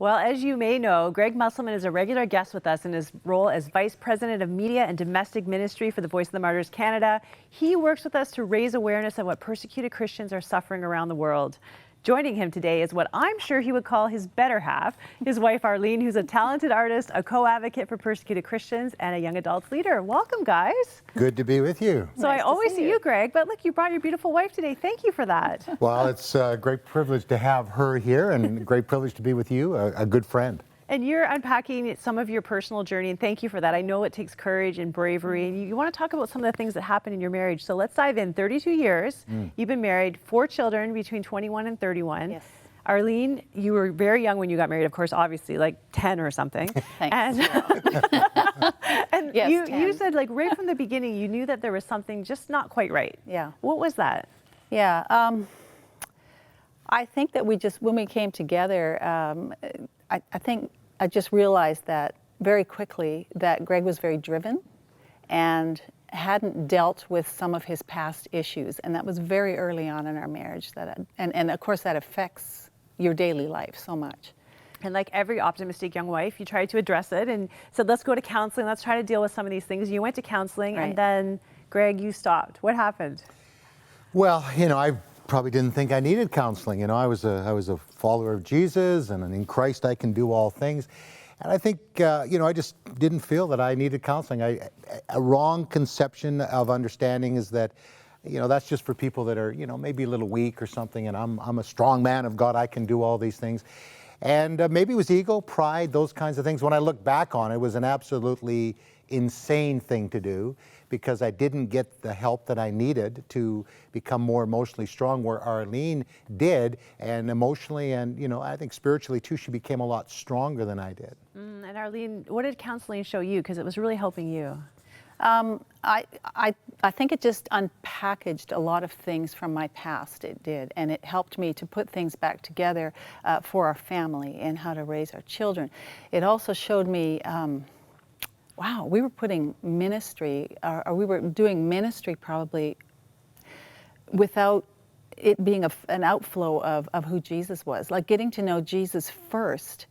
Well, as you may know, Greg Musselman is a regular guest with us in his role as Vice President of Media and Domestic Ministry for the Voice of the Martyrs Canada. He works with us to raise awareness of what persecuted Christians are suffering around the world. Joining him today is what I'm sure he would call his better half, his wife Arlene, who's a talented artist, a co-advocate for persecuted Christians, and a young adults leader. Welcome, guys. Good to be with you. So I always see you, Greg, but look, you brought your beautiful wife today. Thank you for that. Well, it's a great privilege to have her here and a great privilege to be with you, a good friend. And you're unpacking some of your personal journey, and thank you for that. I know it takes courage and bravery, and you want to talk about some of the things that happened in your marriage. So let's dive in. 32 years, you've been married, 4 children between 21 and 31. Yes. Arlene, you were very young when you got married, of course, obviously, like 10 or something. Thanks. And Yes, you 10. said, like, right from the beginning, you knew that there was something just not quite right. Yeah. What was that? Yeah. I think that when we came together, I think I just realized that very quickly that Greg was very driven and hadn't dealt with some of his past issues. And that was very early on in our marriage. And of course, that affects your daily life so much. And like every optimistic young wife, you tried to address it and said, let's go to counseling. Let's try to deal with some of these things. You went to counseling, Right. and then, Greg, you stopped. What happened? Well, I probably didn't think I needed counseling. I was a follower of Jesus, and in Christ I can do all things. And I think, I just didn't feel that I needed counseling. A wrong conception of understanding is that, that's just for people that are, maybe a little weak or something, and I'm a strong man of God, I can do all these things. And maybe it was ego, pride, those kinds of things. When I look back on it, it was an absolutely insane thing to do because I didn't get the help that I needed to become more emotionally strong, where Arlene did, and emotionally and, I think spiritually too, she became a lot stronger than I did. And Arlene, what did counseling show you? Because it was really helping you. I think it just unpackaged a lot of things from my past. It did, and it helped me to put things back together for our family and how to raise our children. It also showed me, wow, we were putting ministry, or we were doing ministry probably without it being an outflow of who Jesus was, like getting to know Jesus first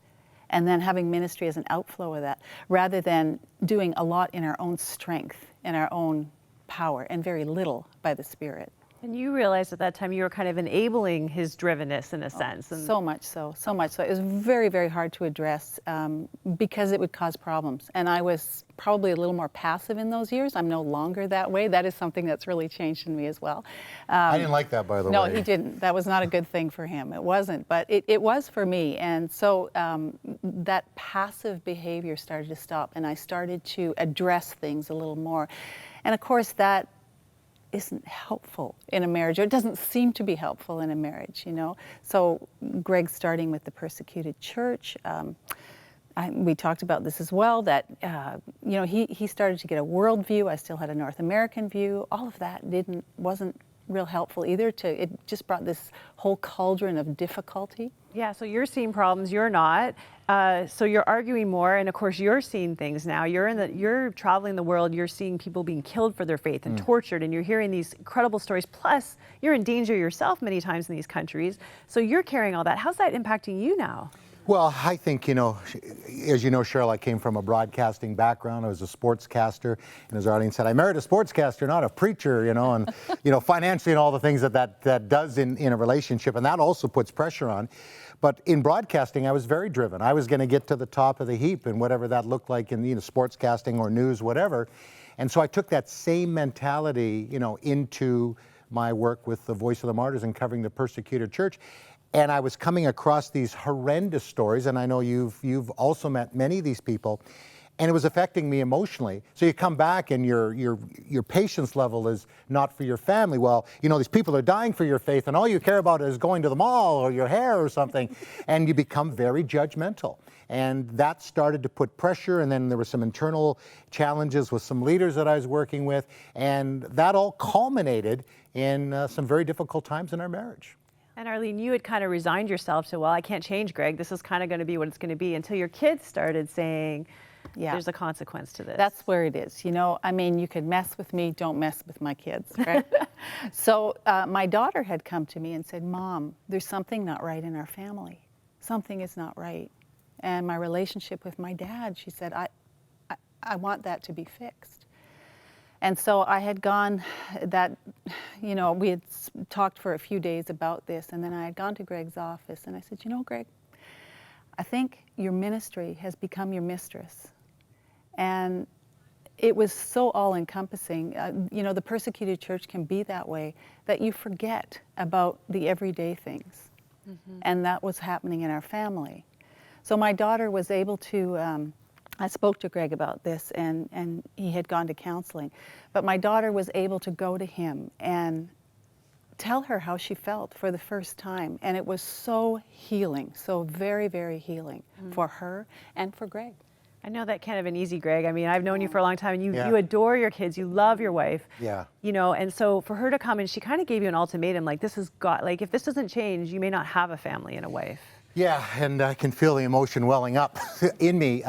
and then having ministry as an outflow of that, rather than doing a lot in our own strength and our own power and very little by the Spirit. And you realized at that time you were kind of enabling his drivenness in a sense. And So much so. It was very, very hard to address because it would cause problems. And I was probably a little more passive in those years. I'm no longer that way. That is something that's really changed in me as well. I didn't like that, by the way. No, he didn't. That was not a good thing for him. It wasn't, but it was for me. And so that passive behavior started to stop, and I started to address things a little more. And of course, that isn't helpful in a marriage, or it doesn't seem to be helpful in a marriage, So Greg, starting with the persecuted church, we talked about this as well, that, he started to get a world view. I still had a North American view. All of that wasn't real helpful either. It just brought this whole cauldron of difficulty. yeah, so you're seeing problems, you're not. So you're arguing more, and of course you're seeing things now. You're traveling the world, you're seeing people being killed for their faith and tortured, and you're hearing these incredible stories. Plus, you're in danger yourself many times in these countries. So you're carrying all that. How's that impacting you now? Well, I think, as you know, Cheryl, I came from a broadcasting background. I was a sportscaster. And as Arlene said, I married a sportscaster, not a preacher, and, financially and all the things that does in a relationship. And that also puts pressure on. But in broadcasting, I was very driven. I was going to get to the top of the heap and whatever that looked like in, sportscasting or news, whatever. And so I took that same mentality, into my work with the Voice of the Martyrs and covering the persecuted church. And I was coming across these horrendous stories, and I know you've also met many of these people, and it was affecting me emotionally. So you come back and your patience level is not for your family. Well, these people are dying for your faith, and all you care about is going to the mall or your hair or something, and you become very judgmental. And that started to put pressure, and then there were some internal challenges with some leaders that I was working with, and that all culminated in some very difficult times in our marriage. And Arlene, you had kind of resigned yourself to, well, I can't change Greg. This is kind of going to be what it's going to be, until your kids started saying, there's a consequence to this. That's where it is. You could mess with me, don't mess with my kids, right? So my daughter had come to me and said, Mom, there's something not right in our family. Something is not right. and my relationship with my dad, she said, I want that to be fixed. And so I had gone that, we had talked for a few days about this, and then I had gone to Greg's office, and I said, Greg, I think your ministry has become your mistress. And it was so all-encompassing. The persecuted church can be that way, that you forget about the everyday things. Mm-hmm. And that was happening in our family. So my daughter was able to, I spoke to Greg about this, and he had gone to counseling, but my daughter was able to go to him and tell her how she felt for the first time. And it was so healing, so very, very healing for her and for Greg. I know that can't have been easy, Greg. I mean, I've known you for a long time, and you adore your kids, you love your wife. Yeah. And so for her to come and she kind of gave you an ultimatum, like if this doesn't change, you may not have a family and a wife. Yeah, and I can feel the emotion welling up in me.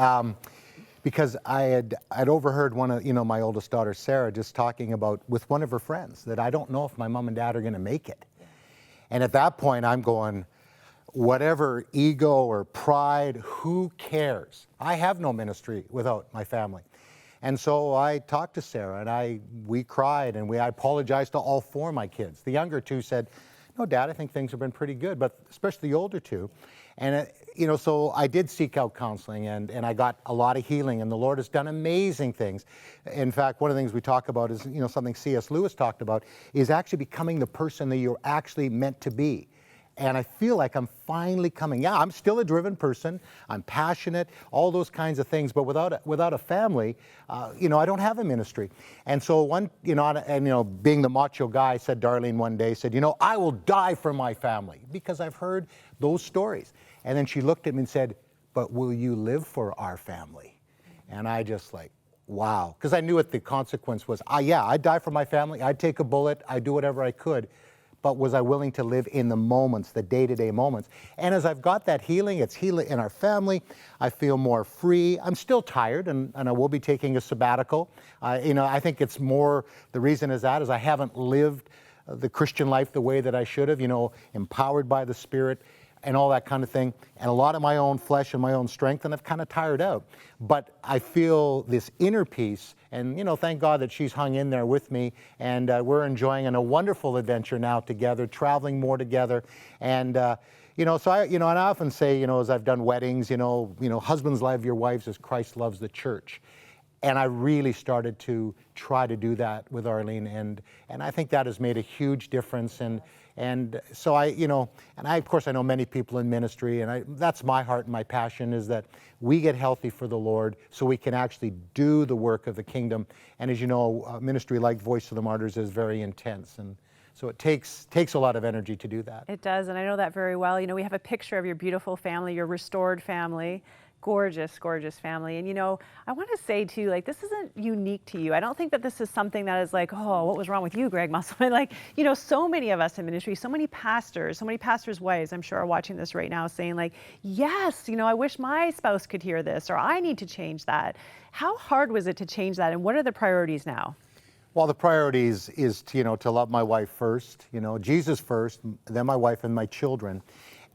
Because I'd overheard one of, my oldest daughter, Sarah, just talking about with one of her friends that I don't know if my mom and dad are going to make it. Yeah. And at that point, I'm going, whatever ego or pride, who cares? I have no ministry without my family. And so I talked to Sarah, and we cried, and I apologized to all four of my kids. The younger two said, no, Dad, I think things have been pretty good, but especially the older two. And, so I did seek out counseling, and I got a lot of healing, and the Lord has done amazing things. In fact, one of the things we talk about is, something C.S. Lewis talked about, is actually becoming the person that you're actually meant to be. And I feel like I'm finally coming. Yeah, I'm still a driven person. I'm passionate, all those kinds of things. But without a family, I don't have a ministry. And so being the macho guy, said Darlene one day, said, I will die for my family, because I've heard those stories. And then she looked at me and said, but will you live for our family? And I just wow. Because I knew what the consequence was. I'd die for my family. I'd take a bullet. I'd do whatever I could. But was I willing to live in the moments, the day-to-day moments? And as I've got that healing, it's healing in our family. I feel more free. I'm still tired, and I will be taking a sabbatical. I think it's more, the reason is I haven't lived the Christian life the way that I should have, empowered by the Spirit and all that kind of thing. And a lot of my own flesh and my own strength, and I've kind of tired out. But I feel this inner peace, and thank God that she's hung in there with me, and we're enjoying a wonderful adventure now together, traveling more together. And so and I often say, as I've done weddings, husbands love your wives as Christ loves the church. And I really started to try to do that with Arlene, and I think that has made a huge difference. And so of course I know many people in ministry, and that's my heart and my passion, is that we get healthy for the Lord so we can actually do the work of the kingdom. And as you know, a ministry like Voice of the Martyrs is very intense, and so it takes a lot of energy to do that. It does, and I know that very well. We have a picture of your beautiful family, your restored family. Gorgeous, gorgeous family. And I want to say too, this isn't unique to you. I don't think that this is something that is oh, what was wrong with you, Greg Musselman? So many of us in ministry, so many pastors' wives, I'm sure, are watching this right now saying yes, I wish my spouse could hear this, or I need to change that. How hard was it to change that, and what are the priorities now? Well, the priorities is to love my wife first, Jesus first, then my wife and my children.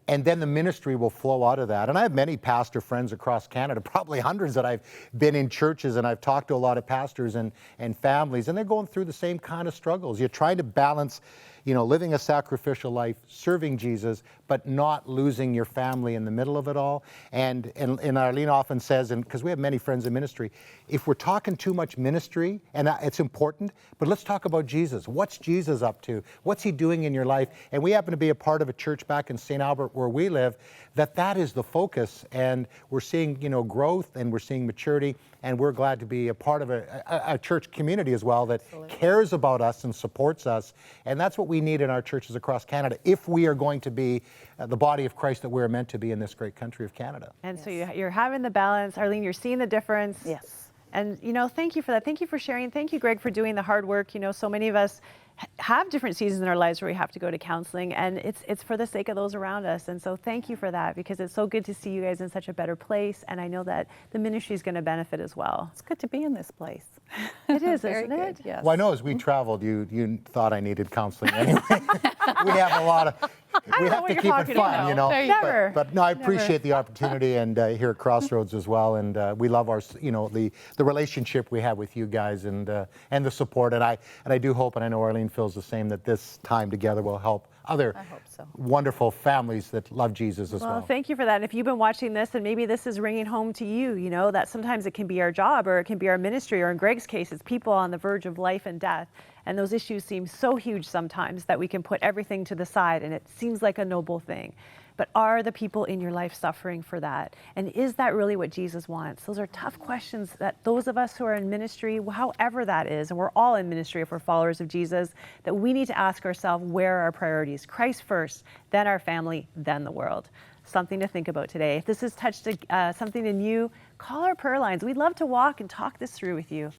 And then the ministry will flow out of that. And I have many pastor friends across Canada, probably hundreds, that I've been in churches, and I've talked to a lot of pastors and families, and they're going through the same kind of struggles. You're trying to balance, living a sacrificial life, serving Jesus, but not losing your family in the middle of it all. And Arlene often says, and because we have many friends in ministry, if we're talking too much ministry, and it's important, but let's talk about Jesus. What's Jesus up to? What's he doing in your life? And we happen to be a part of a church back in St. Albert where we live, that is the focus. And we're seeing, growth, and we're seeing maturity. And we're glad to be a part of a church community as well that cares about us and supports us. And that's what we need in our churches across Canada if we are going to be the body of Christ that we're meant to be in this great country of Canada. And so you're having the balance. Arlene, you're seeing the difference. Yes. And, thank you for that. Thank you for sharing. Thank you, Greg, for doing the hard work. So many of us have different seasons in our lives where we have to go to counseling, and it's for the sake of those around us. And so thank you for that, because it's so good to see you guys in such a better place. And I know that the ministry is going to benefit as well. It's good to be in this place. It is, Very isn't good, it? yes. Well, I know as we traveled, you thought I needed counseling anyway. We have a lot of, we know have what to you're keep it talking fun, about. you know. There you go. Never. But no, I appreciate the opportunity, and here at Crossroads as well, and we love our, the relationship we have with you guys, and the support, and I do hope, and I know Arlene feels the same, that this time together will help other I hope so. wonderful families that love Jesus as well. Well, thank you for that. And if you've been watching this and maybe this is ringing home to you, that sometimes it can be our job or it can be our ministry, or in Greg's case, it's people on the verge of life and death. And those issues seem so huge sometimes that we can put everything to the side, and it seems like a noble thing. But are the people in your life suffering for that? And is that really what Jesus wants? Those are tough questions that those of us who are in ministry, however that is, and we're all in ministry if we're followers of Jesus, that we need to ask ourselves, where are our priorities? Christ first, then our family, then the world. Something to think about today. If this has touched something in you, call our prayer lines. We'd love to walk and talk this through with you.